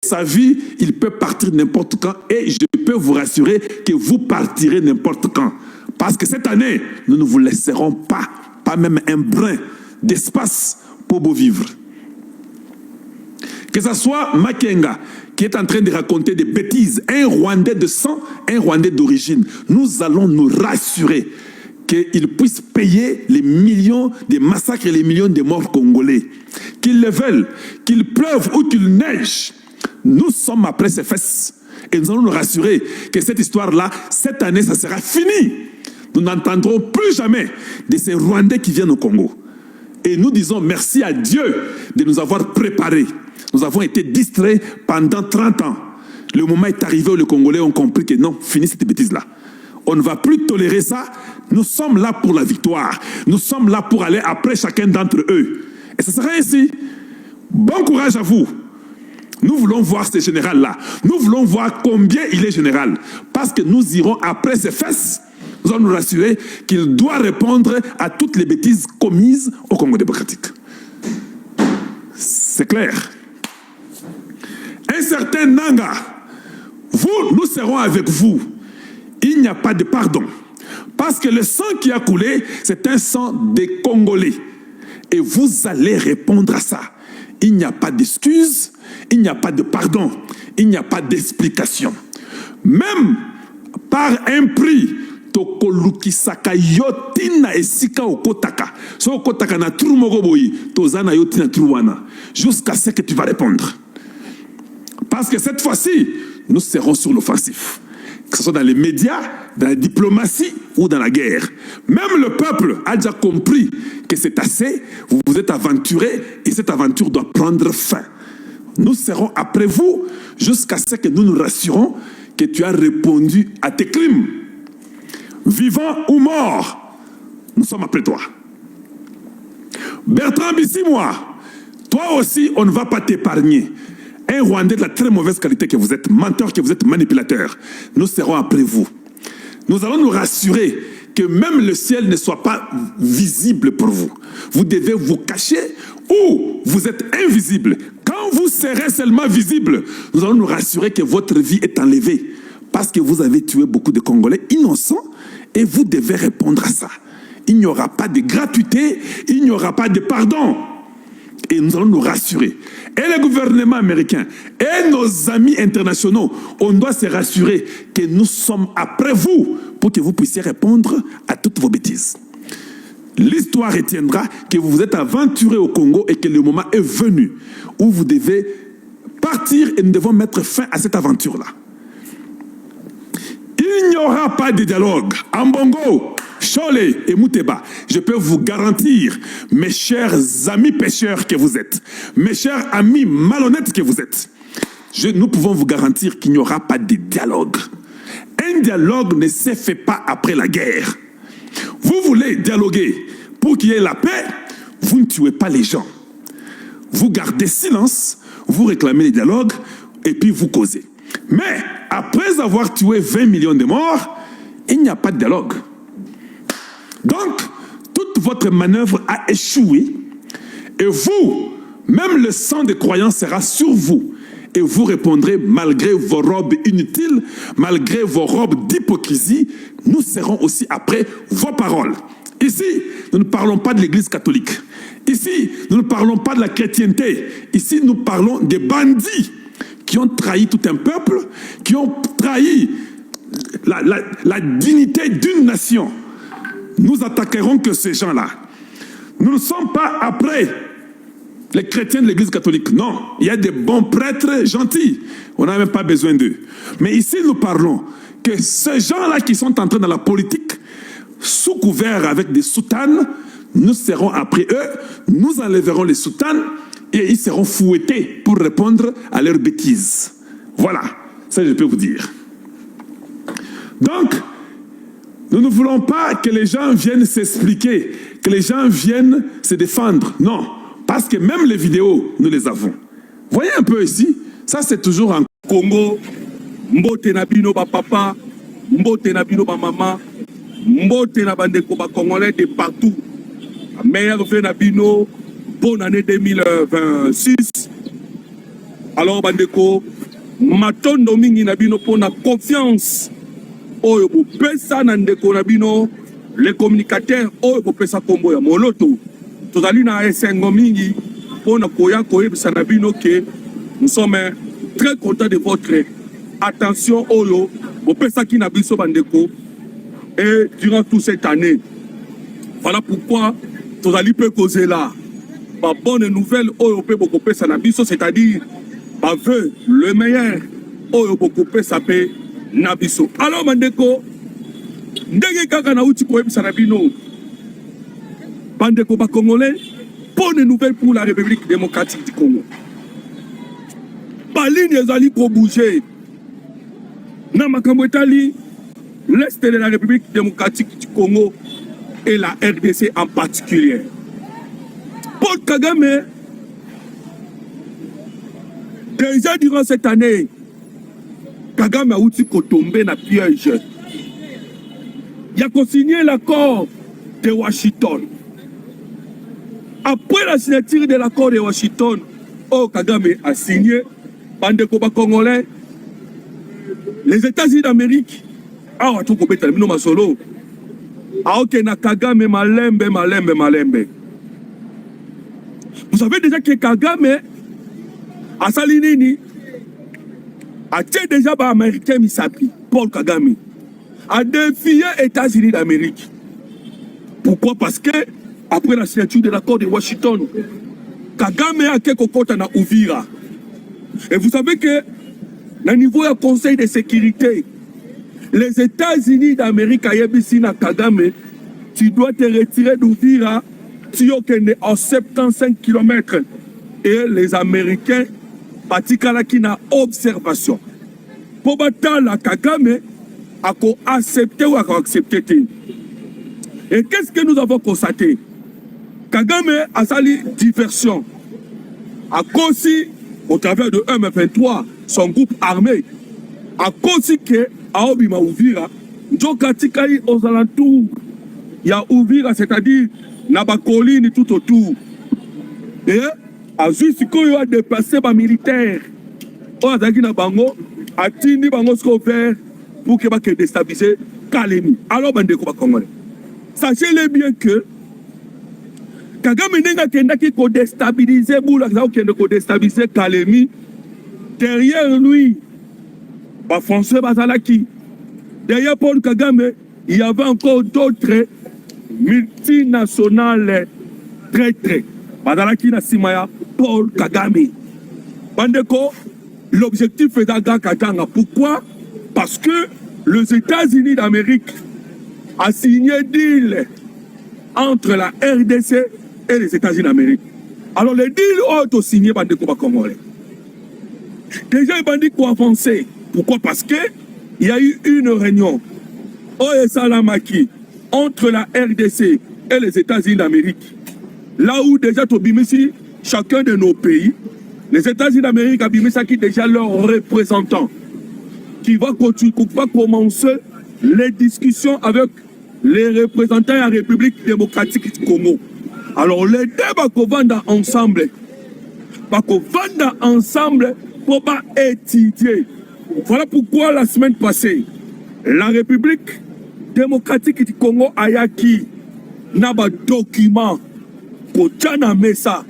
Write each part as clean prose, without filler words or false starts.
sa vie, il peut partir n'importe quand et je peux vous rassurer que vous partirez n'importe quand. Parce que cette année, nous ne vous laisserons pas même un brin d'espace pour vous vivre. Que ce soit Makenga qui est en train de raconter des bêtises, un Rwandais de sang, un Rwandais d'origine, nous allons nous rassurer qu'ils puissent payer les millions de massacres et les millions de morts congolais. Qu'ils le veulent, qu'il pleuve ou qu'il neige, nous sommes après ces fesses. Et nous allons nous rassurer que cette histoire-là, cette année, ça sera fini. Nous n'entendrons plus jamais de ces Rwandais qui viennent au Congo. Et nous disons merci à Dieu de nous avoir préparés. Nous avons été distraits pendant 30 ans. Le moment est arrivé où les Congolais ont compris que non, fini cette bêtise-là. On ne va plus tolérer ça. Nous sommes là pour la victoire. Nous sommes là pour aller après chacun d'entre eux. Et ce sera ainsi. Bon courage à vous. Nous voulons voir ce général-là. Nous voulons voir combien il est général. Parce que nous irons après ses fesses. Nous allons nous rassurer qu'il doit répondre à toutes les bêtises commises au Congo démocratique. C'est clair. Un certain Nanga, nous serons avec vous. Il n'y a pas de pardon. Parce que le sang qui a coulé, c'est un sang des Congolais. Et vous allez répondre à ça. Il n'y a pas d'excuse, il n'y a pas de pardon, il n'y a pas d'explication. Même par un prix, tokolukisaka yotina esika okotaka. So okotaka na tru mogoboyi, tozana yotina truwana. Jusqu'à ce que tu vas répondre. Parce que cette fois-ci, nous serons sur l'offensif. Que ce soit dans les médias, dans la diplomatie ou dans la guerre. Même le peuple a déjà compris que c'est assez, vous vous êtes aventurés et cette aventure doit prendre fin. Nous serons après vous jusqu'à ce que nous nous rassurons que tu as répondu à tes crimes. Vivant ou mort, nous sommes après toi. Bertrand Bissimois, toi aussi, on ne va pas t'épargner. Un Rwandais de la très mauvaise qualité que vous êtes, menteur, que vous êtes manipulateur. Nous serons après vous. Nous allons nous rassurer que même le ciel ne soit pas visible pour vous. Vous devez vous cacher ou vous êtes invisible. Quand vous serez seulement visible, nous allons nous rassurer que votre vie est enlevée parce que vous avez tué beaucoup de Congolais innocents et vous devez répondre à ça. Il n'y aura pas de gratuité, il n'y aura pas de pardon. Et nous allons nous rassurer. Et le gouvernement américain et nos amis internationaux, on doit se rassurer que nous sommes après vous pour que vous puissiez répondre à toutes vos bêtises. L'histoire retiendra que vous vous êtes aventuré au Congo et que le moment est venu où vous devez partir et nous devons mettre fin à cette aventure-là. Il n'y aura pas de dialogue. Ambongo, Chole et Mouteba, je peux vous garantir, mes chers amis pêcheurs que vous êtes, mes chers amis malhonnêtes que vous êtes, nous pouvons vous garantir qu'il n'y aura pas de dialogue. Un dialogue ne se fait pas après la guerre. Vous voulez dialoguer pour qu'il y ait la paix, vous ne tuez pas les gens. Vous gardez silence, vous réclamez les dialogues et puis vous causez. Mais après avoir tué 20 millions de morts, il n'y a pas de dialogue. Donc, toute votre manœuvre a échoué et vous, même le sang des croyants sera sur vous. Et vous répondrez, malgré vos robes inutiles, malgré vos robes d'hypocrisie, nous serons aussi après vos paroles. Ici, nous ne parlons pas de l'Église catholique. Ici, nous ne parlons pas de la chrétienté. Ici, nous parlons des bandits qui ont trahi tout un peuple, qui ont trahi la dignité d'une nation. Nous attaquerons que ces gens-là. Nous ne sommes pas après les chrétiens de l'Église catholique. Non, il y a des bons prêtres gentils. On n'a même pas besoin d'eux. Mais ici, nous parlons que ces gens-là qui sont entrés dans la politique, sous couvert avec des soutanes, nous serons après eux, nous enlèverons les soutanes et ils seront fouettés pour répondre à leurs bêtises. Voilà, ça je peux vous dire. Donc, nous ne voulons pas que les gens viennent s'expliquer, que les gens viennent se défendre. Non, parce que même les vidéos, nous les avons. Voyez un peu ici, ça c'est toujours en Congo. Mbote na bino ba papa, mbote na bino ba maman, mbote na bandeko ba congolais de partout. Meilleur vœu na bino, bonne année 2026. Alors bandeko matondo mingi na bino pona confiance oyo bopesa na ndeko na bino les communicateurs oyo bopesa kombo ya moloto tozali na esengo mingi pona koya koyebisa na bino ke nous sommes très contents de votre attention oyo bopesa ki na biso bandeko et durant toute cette année. Voilà pourquoi tozali pe causer là ba bonne nouvelle oyo pe bopesa na biso, c'est-à-dire ba veut le meilleur oyo bopesa pe na biso. Alors bandeko ndenge kaka na uti koyebisa na bino bandeko ba congolais, bonne nouvelle pour la République démocratique du Congo. Ba ligne ezali ko bouger na makambo etali l'Est de la République démocratique du Congo et la RDC en particulier. Paul Kagame, déjà durant cette année, Kagame a aussi tombé dans le piège. Il a consigné l'accord de Washington. Après la signature de l'accord de Washington, Kagame a signé, bande koba congolais, les États-Unis d'Amérique. Vous savez déjà que Kagame a salinini a déjà par américain Misapi, Paul Kagame a défié les États-Unis d'Amérique. Pourquoi? Parce que après la signature de l'accord de Washington, Kagame a quelque côté na Uvira. Et vous savez que au niveau du Conseil de sécurité, les États-Unis d'Amérique à Kagame, tu dois te retirer d'Uvira, tu es en 75 km. Et les Américains, qui na observation. Pour battre Kagame, a accepté ou a accepté. Et qu'est-ce que nous avons constaté? Kagame a sali diversion. A cause, au travers de M23, son groupe armé, a cause que à Obima Uvira, Djokatikali aux alentours, il y a Uvira, c'est-à-dire Naba colline tout autour. Et à juste quand il a déplacé les militaires, on a dit Nabango, a tini Bango scolaire pour que va déstabiliser Kalemi. Alors, bandeko Congolais, sachez-le bien que Kagame n'a qu'à déstabiliser Boula, qui déstabiliser Kalemi. Derrière lui, François Bazalaki. Derrière Paul Kagame, il y avait encore d'autres multinationales traîtres. Bazalaki Nassimaya, Paul Kagame. Bandeko, l'objectif est d'Agakatanga. Pourquoi? Parce que les États-Unis d'Amérique a signé deal entre la RDC et les États-Unis d'Amérique. Alors les deals ont signé Bandeko Congolais. Déjà, les bandits ont avancé. Pourquoi? Parce que il y a eu une réunion Salamaki entre la RDC et les États-Unis d'Amérique. Là où déjà Tobimisi, chacun de nos pays, les États-Unis d'Amérique a qui déjà leurs représentants qui va commencer les discussions avec les représentants de la République démocratique du Congo. Alors les deux vont ensemble. Pour pas étudier. Voilà pourquoi la semaine passée, la République démocratique du Congo a acquis un document pour Mesa,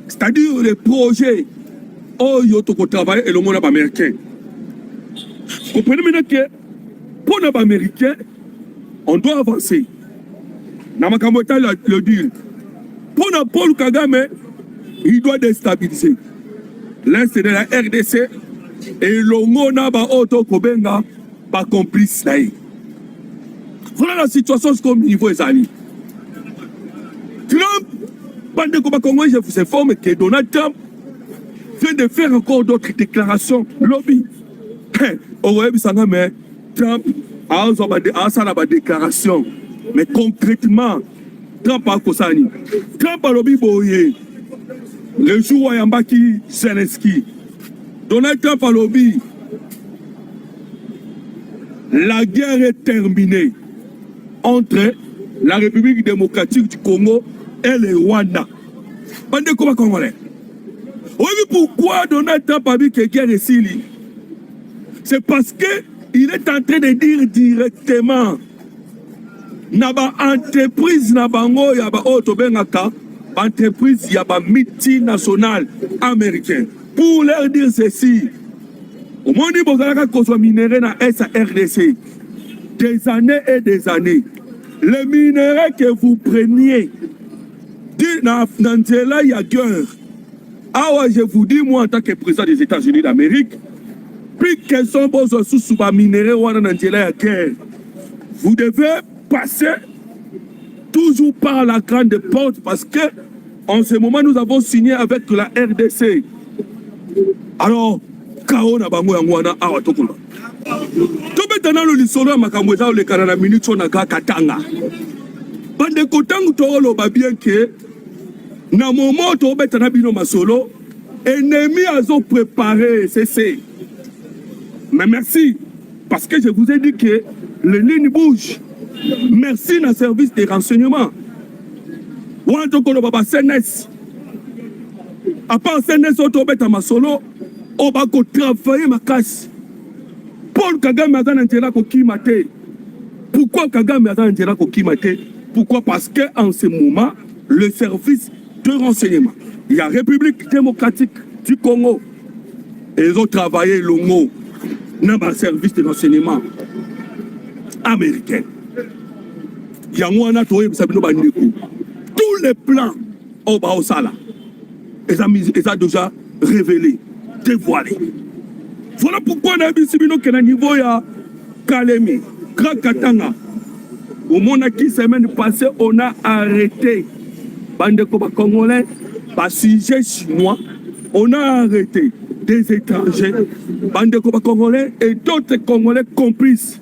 c'est-à-dire les projets où travailler et le monde américain. Vous comprenez maintenant que pour les Américains, on doit avancer. Namakamota le deal. Pour Paul Kagame, il doit déstabiliser l'Est de la RDC et l'Ongo Naba Oto Kobenga par complice. Voilà la situation comme niveau Ezali. Trump, pendant que Congo, je vous informe que Donald Trump vient de faire encore d'autres déclarations. Lobby. Trump a une déclaration. Mais concrètement, Trump a Kosani. Trump a lobby boye. Le jour où Yambaki Zelensky. Donald Trump a lobby. La guerre est terminée entre la République démocratique du Congo et le Rwanda. Bande Koba Congolais. Oui, pourquoi Donald Trump a dit que guerre est Syrie? C'est parce qu'il est en train de dire directement Naba entreprise Nabango Yaba Otobengaka, entreprise Yaba multinationale américaine. Pour leur dire ceci, au moins il y a des minéraux dans SARDC. Des années et des années. Les minéraux que vous preniez dans il y a guerre. Ah, je vous dis, moi, en tant que président des États-Unis d'Amérique, plus que son beau sous minéraux dans la guerre, vous devez passer toujours par la grande porte parce que en ce moment, nous avons signé avec la RDC. Alors, Kao na bango yangwana awa tokula. Tobetana lo lisolo makambo za le kana na minute na katanga. Bande kotangu tolo ba bien que na moment tobetana bino masolo ennemi azo préparé c'est. Mais merci parce que je vous ai dit que les lignes bougent. Merci na service de renseignement. Wana tokolo baba CNS. À part CNS tobeta masolo on va travailler ma casse. Paul Kagame a dans ko kimate. Pourquoi Kagame a dans ko kimate? Pourquoi? Parce qu'en ce moment, le service de renseignement, il y a République démocratique du Congo. Et ils ont travaillé le mot dans le service de renseignement américain. Il y a un tous les plans au Baosala. Ils ont déjà révélé. Dévoilé. Voilà pourquoi on a vu que le niveau ya Kalemi, Grand Katanga, au monde qui semaine passée, on a arrêté bande congolais, par sujet chinois, on a arrêté des étrangers, bande congolais et d'autres congolais complices.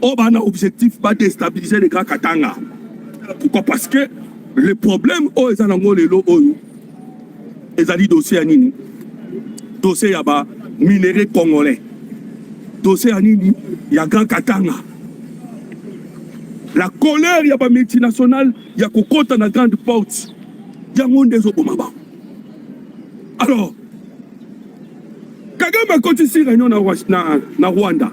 On a un objectif pas déstabiliser les Grand Katanga. Pourquoi? Parce que le problème, ils ont dit dossier à Nini. Dossier yaba minéraux congolais. Dossier anini ya Grand Katanga. La colère yaba multinationale ya kokota na grande porte. Yangonde zobomaba. Alors, Kagame continue réunion na Rwanda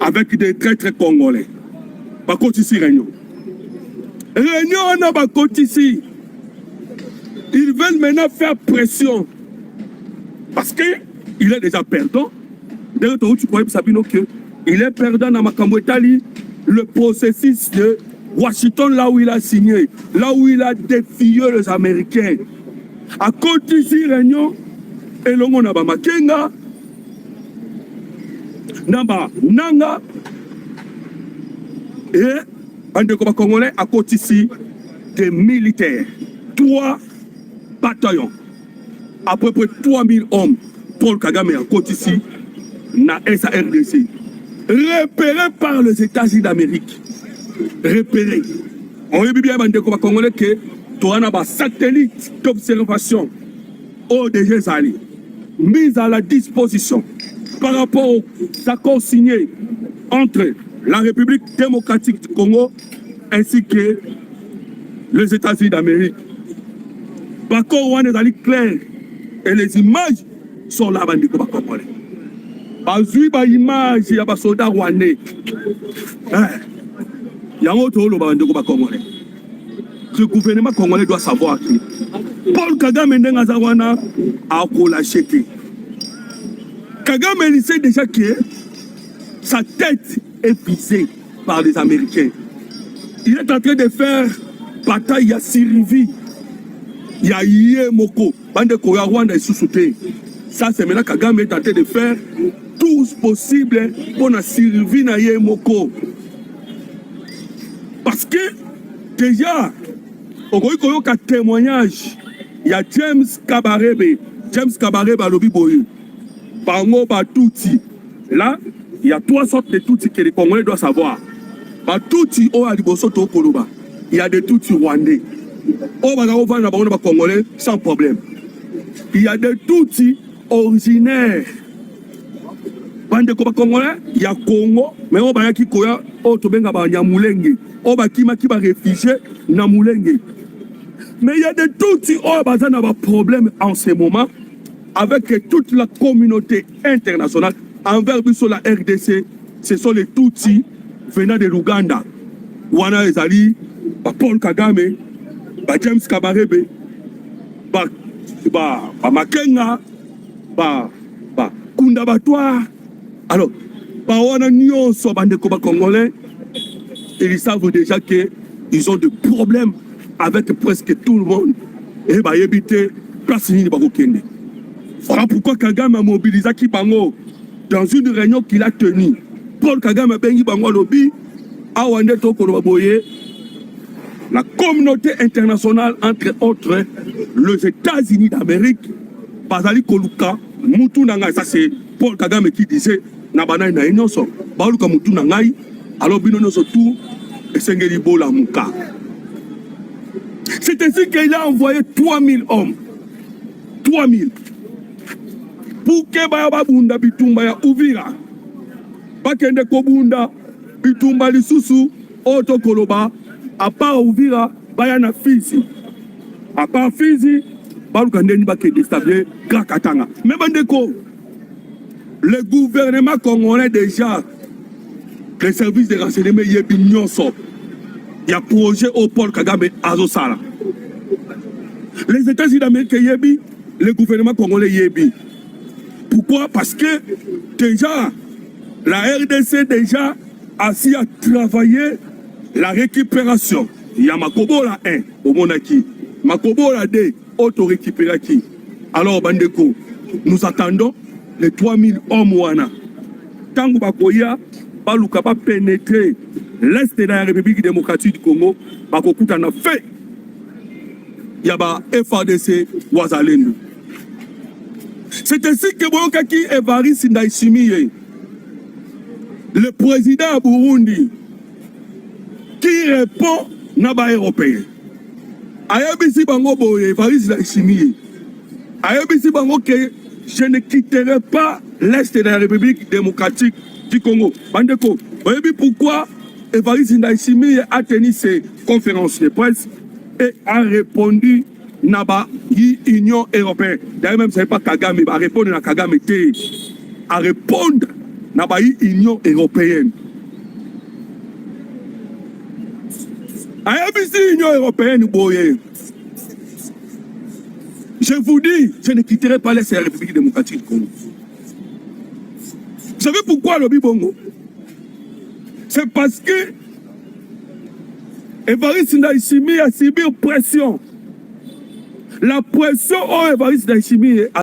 avec des traîtres congolais. Ba continue réunion. Réunion na ba continue. Ils veulent maintenant faire pression. Parce qu'il est déjà perdant. D'ailleurs, tu crois qu'il est perdant dans Makamwetali, le processus de Washington, là où il a signé, là où il a défié les Américains. À côté de réunion, et le monde n'a pas Makenga, Namba Nanga, et un de Congolais à côté ici des militaires. 3 bataillons. À peu près 3000 hommes, Paul Kagame à côté ici, na SARDC, repérés par les États-Unis d'Amérique. Repérés. On a bien dit que tu as un satellite d'observation ODG Zali, mis à la disposition par rapport aux accords signés entre la République démocratique du Congo ainsi que les États-Unis d'Amérique. L'accord est clair. Et les images sont là, bandi ko bakongolais. Bazui ba image ya ba soldats rwandais. Yango tolo bandi ko bakongolais. Le gouvernement congolais doit savoir que Paul Kagame ndenga zawana a relâché. Kagame il sait déjà que sa tête est visée par les Américains. Il est en train de faire bataille à Sirivi. Il y a Yemoko. Bande Koya Rwanda est sous-souté. Ça, c'est maintenant Kagame est en train de faire tout ce possible pour la survie na Yemoko. Parce que, déjà, au un témoignage, il y a James Kabarebe. James Kabarebe à l'Obiboyu. Bango Batouti. Là, il y a 3 sortes de Tutsi que les Congolais doivent savoir. Batouti, au Alibosoto Koloba. Il y a des Tutsi rwandais. On va les Congolais sans problème. Il y a des Tutsis originaires. Bande de Congolais, il y a Congo, mais on va qui koya, on va Nyamulenge, on va qui réfugié Namulenge. Mais il y a des Tutsis qui ont un problème en ce moment avec toute la communauté internationale envers la RDC. Ce sont les Tutsis venant de l'Ouganda. Wana Ezali, Paul Kagame, James Kabarebe, Makenga, Kunda Batwa. Alors, Wana Nyonso Bandeko Congolais, ils savent déjà qu'ils ont des problèmes avec presque tout le monde. Et bah éviter place ni bakokende. Voilà pourquoi Kagame a mobilisé Kibango dans une réunion qu'il a tenue. Paul Kagame a bengi bango lobby a wande to ko boye la communauté internationale, entre autres les États-Unis d'Amérique, bazali koluka mutu nanga. Ça c'est Paul Kagame qui disait na bana na nyonso baluka mutu nangai alors bino nyonso tout esengeli bola muka. C'est ainsi qu'il a envoyé 3000 hommes. 3000. Pour que Babunda Bitumba ya Uvira. Bakende Kobunda Bitumba Lisusu Oto Koloba. À part Uvira, Bayana Fizi. À part Fizi, Balukandeni Bake déstabiliser Grakatanga. Mais Bandeko, le gouvernement congolais déjà, les services de renseignement Yebi Nyonso. Il y a projet au Paul Kagame Azosala. Les États-Unis d'Amérique Yebi, le gouvernement congolais Yebi. Pourquoi? Parce que déjà, la RDC déjà a si à travailler la récupération. Il y a Makobola 1 au Monaki, Makobola 2 auto-récupéraki. Alors, Bandeko, nous attendons les 3000 hommes wana. Tango Bakoya, Baluka va pénétrer l'Est de la République démocratique du Congo, Bakokuta na fait. Il y a FARDC Ouazalendo. C'est ainsi que Boyokaki Evariste Ndayishimiye, le président Burundi, qui répond Naba européen. Ayabisi Bango Boye, Evariste Ndayishimiye. Ayabisi Bango que je ne quitterai pas l'Est de la République démocratique du Congo. Bandeko, voyez pourquoi Evariste Ndayishimiye a tenu ses conférences de presse et a répondu Naba Union européenne. D'ailleurs même c'est pas Kagame, il va répondre à Kagame, à répondre Naba Union européenne. Ayabisi Union européenne, boye. Je vous dis, je ne quitterai pas la République démocratique du Congo. Vous savez pourquoi le Bibongo? C'est parce que Evariste Ndayishimiye a subi une pression. La pression au Evariste Ndayishimiye a